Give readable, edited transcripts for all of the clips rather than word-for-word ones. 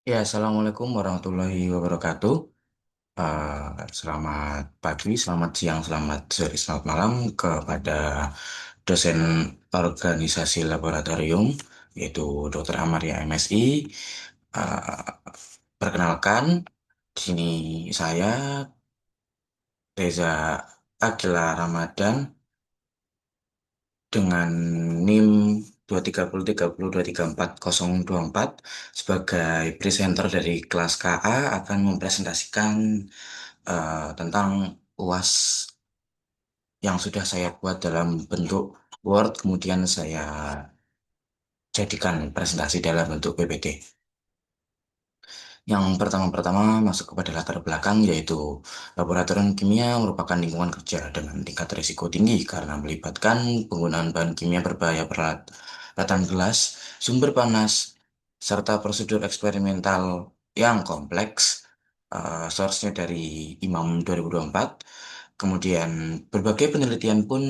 Ya, Assalamualaikum warahmatullahi wabarakatuh. Selamat pagi, selamat siang, selamat sore, selamat malam kepada dosen organisasi laboratorium, yaitu Dr. Amaria MSI. Uh, Perkenalkan, di sini saya Reza Agila Ramadan dengan NIM 23030234024 sebagai presenter dari kelas KA akan mempresentasikan tentang UAS yang sudah saya buat dalam bentuk Word, kemudian saya jadikan presentasi dalam bentuk PPT. Yang pertama-pertama masuk kepada latar belakang, yaitu laboratorium kimia merupakan lingkungan kerja dengan tingkat risiko tinggi karena melibatkan penggunaan bahan kimia berbahaya, peralatan gelas, sumber panas, serta prosedur eksperimental yang kompleks. Source-nya dari IMAM 2024. Kemudian berbagai penelitian pun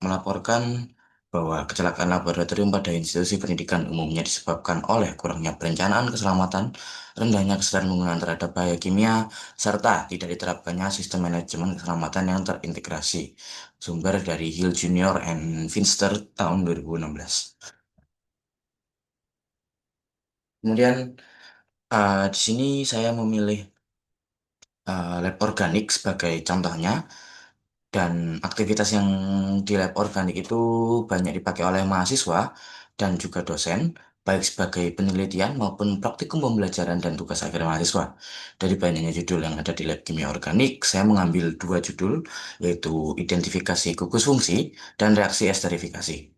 melaporkan bahwa kecelakaan laboratorium pada institusi pendidikan umumnya disebabkan oleh kurangnya perencanaan keselamatan, rendahnya kesadaran penggunaan terhadap bahaya kimia, serta tidak diterapkannya sistem manajemen keselamatan yang terintegrasi. Sumber dari Hill Junior and Finster tahun 2016. Kemudian di sini saya memilih lab organik sebagai contohnya. Dan aktivitas yang di lab organik itu banyak dipakai oleh mahasiswa dan juga dosen, baik sebagai penelitian maupun praktikum pembelajaran dan tugas akhir mahasiswa. Dari banyaknya judul yang ada di lab kimia organik, saya mengambil dua judul, yaitu identifikasi gugus fungsi dan reaksi esterifikasi.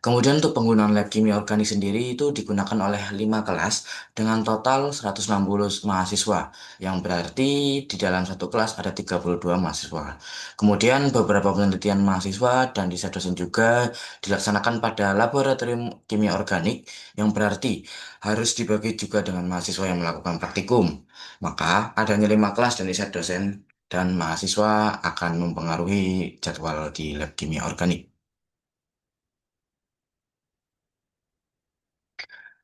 Kemudian untuk penggunaan lab kimia organik sendiri itu digunakan oleh 5 kelas dengan total 160 mahasiswa, yang berarti di dalam satu kelas ada 32 mahasiswa. Kemudian beberapa penelitian mahasiswa dan riset dosen juga dilaksanakan pada laboratorium kimia organik, yang berarti harus dibagi juga dengan mahasiswa yang melakukan praktikum. Maka adanya 5 kelas dan riset dosen dan mahasiswa akan mempengaruhi jadwal di lab kimia organik.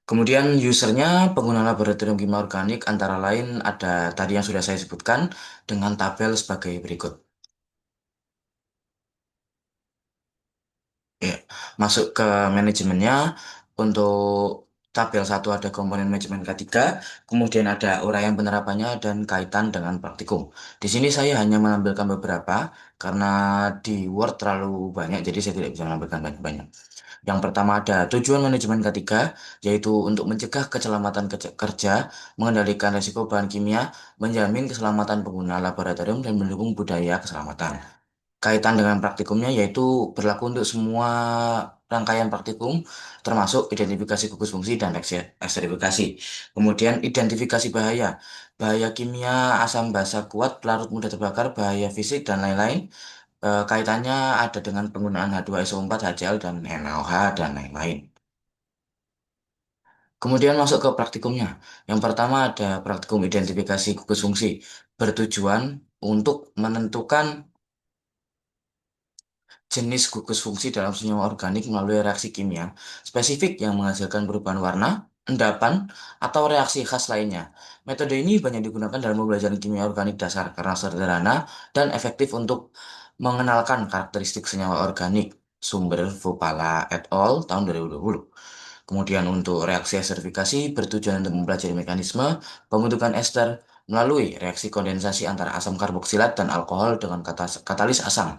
Kemudian usernya pengguna laboratorium kimia organik antara lain ada tadi yang sudah saya sebutkan dengan tabel sebagai berikut. Ya, masuk ke manajemennya untuk tabel satu ada komponen manajemen K3, kemudian ada uraian penerapannya dan kaitan dengan praktikum. Di sini saya hanya menampilkan beberapa karena di Word terlalu banyak, jadi saya tidak bisa menampilkan banyak-banyak. Yang pertama ada tujuan manajemen ketiga, yaitu untuk mencegah keselamatan kerja, mengendalikan risiko bahan kimia, menjamin keselamatan pengguna laboratorium, dan mendukung budaya keselamatan. Kaitan dengan praktikumnya yaitu berlaku untuk semua rangkaian praktikum, termasuk identifikasi gugus fungsi dan eksterifikasi. Kemudian identifikasi bahaya, bahaya kimia, asam basa kuat, pelarut mudah terbakar, bahaya fisik, dan lain-lain. Kaitannya ada dengan penggunaan H2SO4, HCl, dan NaOH, dan lain-lain. Kemudian masuk ke praktikumnya. Yang pertama ada praktikum identifikasi gugus fungsi, bertujuan untuk menentukan jenis gugus fungsi dalam senyawa organik melalui reaksi kimia spesifik yang menghasilkan perubahan warna, endapan, atau reaksi khas lainnya. Metode ini banyak digunakan dalam pembelajaran kimia organik dasar karena sederhana dan efektif untuk mengenalkan karakteristik senyawa organik. Sumber Vopala et al. Tahun 2020. Kemudian untuk reaksi esterifikasi bertujuan untuk mempelajari mekanisme pembentukan ester melalui reaksi kondensasi antara asam karboksilat dan alkohol dengan katalis asam.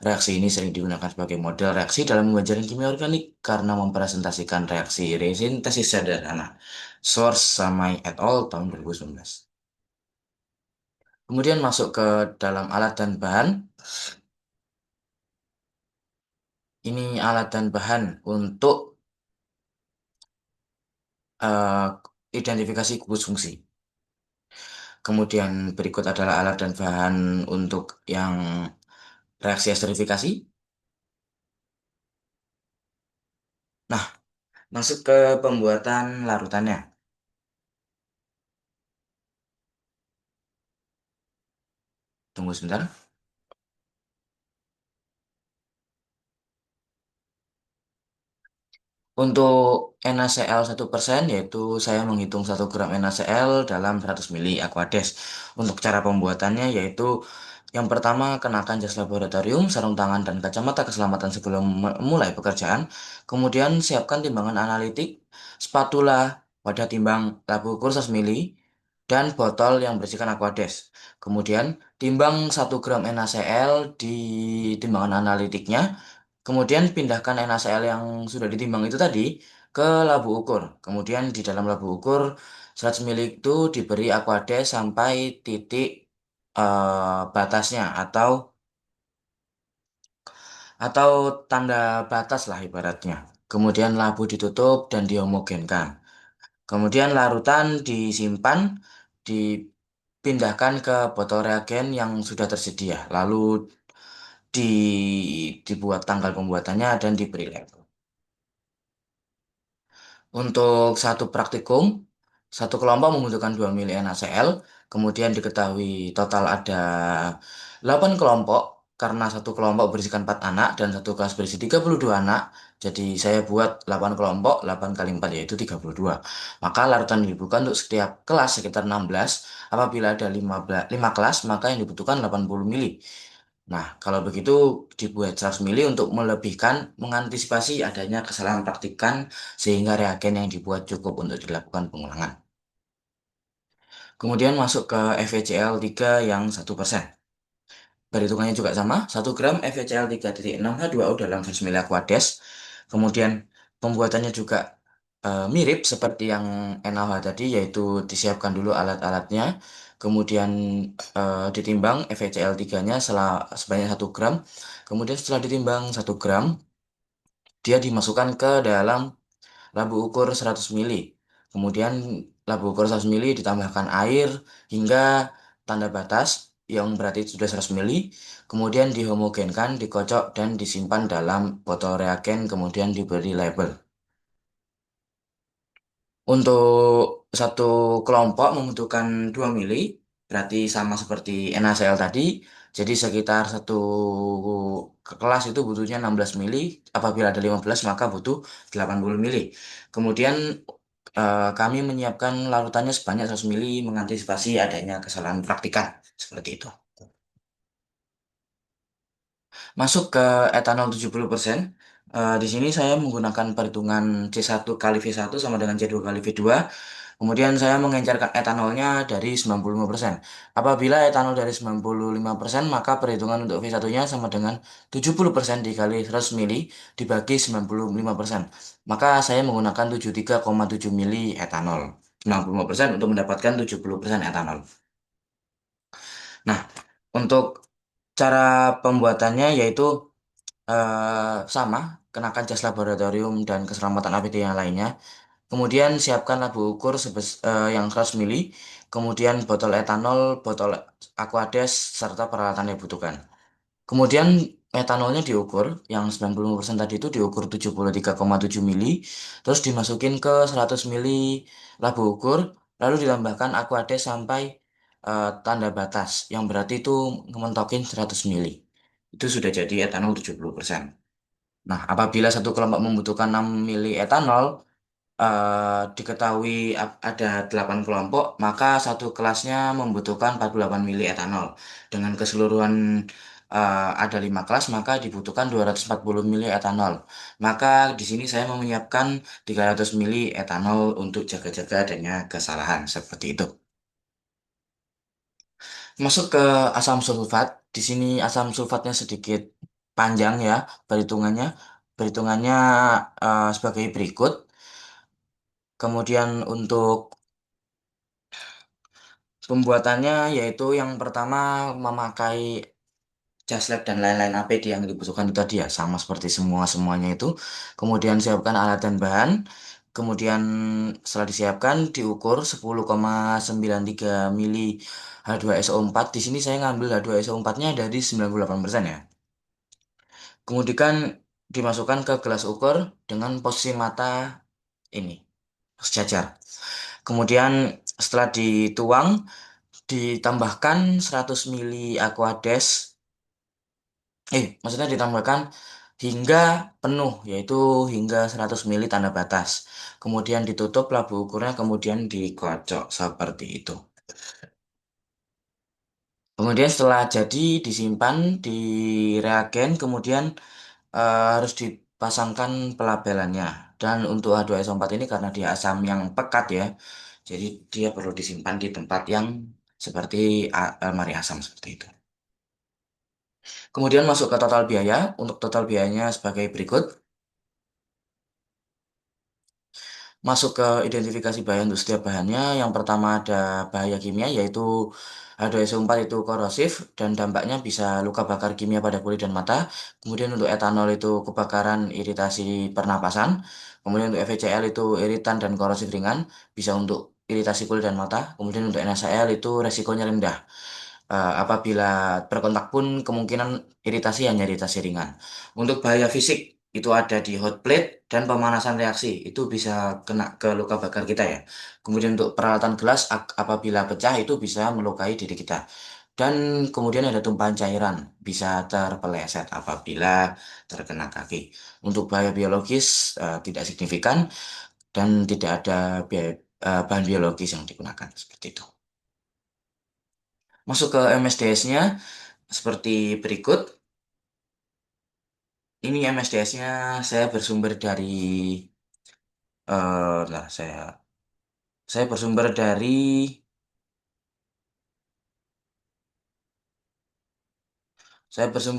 Reaksi ini sering digunakan sebagai model reaksi dalam pembelajaran kimia organik karena mempresentasikan reaksi resintesis sederhana. Source Samai et al. Tahun 2019. Kemudian masuk ke dalam alat dan bahan. Ini alat dan bahan untuk eh, identifikasi gugus fungsi. Kemudian berikut adalah alat dan bahan untuk yang reaksi esterifikasi. Nah, masuk ke pembuatan larutannya. Tunggu sebentar. Untuk NaCl 1% yaitu saya menghitung 1 gram NaCl dalam 100 mili Aquades. Untuk cara pembuatannya yaitu yang pertama kenakan jas laboratorium, sarung tangan dan kacamata keselamatan sebelum mulai pekerjaan. Kemudian siapkan timbangan analitik, spatula, wadah timbang labu ukur 100 mili, dan botol yang berisikan Aquades. Kemudian timbang 1 gram NaCl di timbangan analitiknya. Kemudian pindahkan NaCl yang sudah ditimbang itu tadi ke labu ukur. Kemudian di dalam labu ukur 100 mili itu diberi Aquades sampai titik batasnya atau tanda batas lah ibaratnya. Kemudian labu ditutup dan dihomogenkan. Kemudian larutan disimpan, dipindahkan ke botol reagen yang sudah tersedia. Lalu dibuat tanggal pembuatannya dan diberi label. Untuk satu praktikum, satu kelompok membutuhkan 2 mili NaCl, kemudian diketahui total ada 8 kelompok, karena satu kelompok berisikan 4 anak dan satu kelas berisi 32 anak, jadi saya buat 8 kelompok, 8 kali 4 yaitu 32. Maka larutan yang dibutuhkan untuk setiap kelas sekitar 16, apabila ada 5 kelas, maka yang dibutuhkan 80 mili. Nah, kalau begitu dibuat 100 mili untuk melebihkan mengantisipasi adanya kesalahan praktikan sehingga reagen yang dibuat cukup untuk dilakukan pengulangan. Kemudian masuk ke FeCl3 yang 1%. Perhitungannya juga sama, 1 gram FeCl 3,6H2O dalam 100 mili Aquades. Kemudian pembuatannya juga mirip seperti yang NaOH tadi, yaitu disiapkan dulu alat-alatnya, kemudian ditimbang FeCl3-nya sebanyak 1 gram. Kemudian setelah ditimbang 1 gram, dia dimasukkan ke dalam labu ukur 100 mili. Kemudian labu ukur 100 mili ditambahkan air hingga tanda batas yang berarti sudah 100 mili. Kemudian dihomogenkan, dikocok, dan disimpan dalam botol reagen kemudian diberi label. Untuk satu kelompok membutuhkan 2 mili, berarti sama seperti NaCl tadi. Jadi sekitar satu kelas itu butuhnya 16 mili, apabila ada 15 maka butuh 80 mili. Kemudian kami menyiapkan larutannya sebanyak 100 mili mengantisipasi adanya kesalahan praktikan. Seperti itu. Masuk ke etanol 70%. Di sini saya menggunakan perhitungan C1 kali V1 sama dengan C2 kali V2. Kemudian saya mengencarkan etanolnya dari 95%. Apabila etanol dari 95%, maka perhitungan untuk V1-nya sama dengan 70% dikali 100 mili dibagi 95%. Maka saya menggunakan 73,7 mili etanol. 95% untuk mendapatkan 70% etanol. Nah, untuk cara pembuatannya yaitu sama, kenakan jas laboratorium dan keselamatan APD yang lainnya. Kemudian siapkan labu ukur yang 100 mili, kemudian botol etanol, botol Aquades, serta peralatan yang dibutuhkan. Kemudian etanolnya diukur, yang 95% tadi itu diukur 73,7 mili, terus dimasukin ke 100 mili labu ukur, lalu ditambahkan Aquades sampai tanda batas, yang berarti itu mentokin 100 mili. Itu sudah jadi etanol 70%. Nah, apabila satu kelompok membutuhkan 6 mili etanol, diketahui ada 8 kelompok, maka satu kelasnya membutuhkan 48 mili etanol. Dengan keseluruhan ada 5 kelas, maka dibutuhkan 240 mili etanol. Maka di sini saya menyiapkan 300 mili etanol untuk jaga-jaga adanya kesalahan seperti itu. Masuk ke asam sulfat. Di sini asam sulfatnya sedikit panjang ya perhitungannya. Perhitungannya sebagai berikut. Kemudian untuk pembuatannya yaitu yang pertama memakai jas lab dan lain-lain APD yang dibutuhkan itu tadi ya sama seperti semuanya itu. Kemudian siapkan alat dan bahan. Kemudian setelah disiapkan diukur 10,93 mili H2SO4. Di sini saya ngambil H2SO4-nya dari 98% ya. Kemudian dimasukkan ke gelas ukur dengan posisi mata ini sejajar. Kemudian setelah dituang ditambahkan 100 mili Aquades. Maksudnya ditambahkan hingga penuh, yaitu hingga 100 mili tanda batas. Kemudian ditutup labu ukurnya, kemudian dikocok seperti itu. Kemudian setelah jadi disimpan di reagen, kemudian harus dipasangkan pelabelannya. Dan untuk H2SO4 ini karena dia asam yang pekat ya, jadi dia perlu disimpan di tempat yang seperti almari asam seperti itu. Kemudian masuk ke total biaya. Untuk total biayanya sebagai berikut. Masuk ke identifikasi bahaya untuk setiap bahannya. Yang pertama ada bahaya kimia yaitu H2SO4 itu korosif dan dampaknya bisa luka bakar kimia pada kulit dan mata. Kemudian untuk etanol itu kebakaran iritasi pernapasan. Kemudian untuk FeCl itu iritan dan korosif ringan, bisa untuk iritasi kulit dan mata. Kemudian untuk NaCl itu resikonya rendah. Apabila berkontak pun kemungkinan iritasi hanya iritasi ringan. Untuk bahaya fisik itu ada di hot plate dan pemanasan reaksi itu bisa kena ke luka bakar kita ya. Kemudian untuk peralatan gelas apabila pecah itu bisa melukai diri kita. Dan kemudian ada tumpahan cairan bisa terpeleset apabila terkena kaki. Untuk bahaya biologis tidak signifikan dan tidak ada bahan biologis yang digunakan seperti itu. Masuk ke MSDS-nya seperti berikut. Ini MSDS-nya saya bersumber dari nah, saya bersumber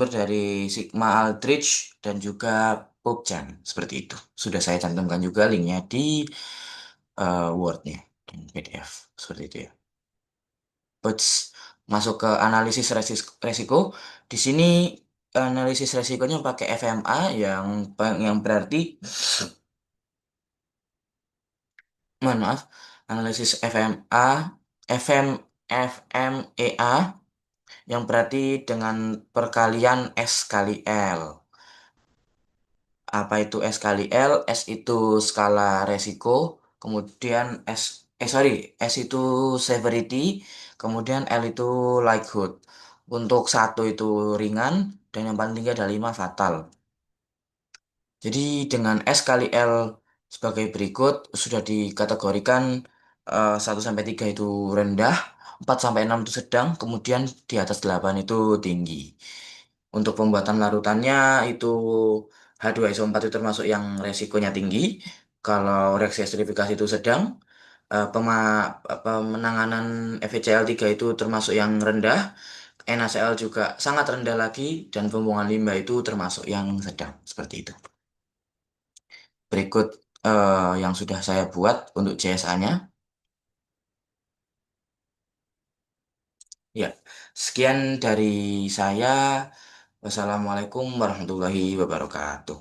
dari Sigma Aldrich dan juga PubChem seperti itu. Sudah saya cantumkan juga linknya di Word-nya dan PDF seperti itu ya. Terus masuk ke analisis resiko. Di sini analisis resikonya pakai FMA yang berarti mohon maaf, analisis FMEA yang berarti dengan perkalian S kali L. Apa itu S kali L? S itu skala resiko, kemudian S itu severity, kemudian L itu likelihood. Untuk satu itu ringan, dan yang paling tinggi ada 5 fatal. Jadi dengan S kali L sebagai berikut sudah dikategorikan 1 sampai 3 itu rendah, 4 sampai 6 itu sedang, kemudian di atas 8 itu tinggi. Untuk pembuatan larutannya itu H2SO4 itu termasuk yang resikonya tinggi. Kalau reaksi esterifikasi itu sedang, penanganan FeCl3 itu termasuk yang rendah, NaCl juga sangat rendah lagi, dan pembuangan limbah itu termasuk yang sedang. Seperti itu. Berikut yang sudah saya buat untuk CSA-nya. Ya, sekian dari saya. Wassalamualaikum warahmatullahi wabarakatuh.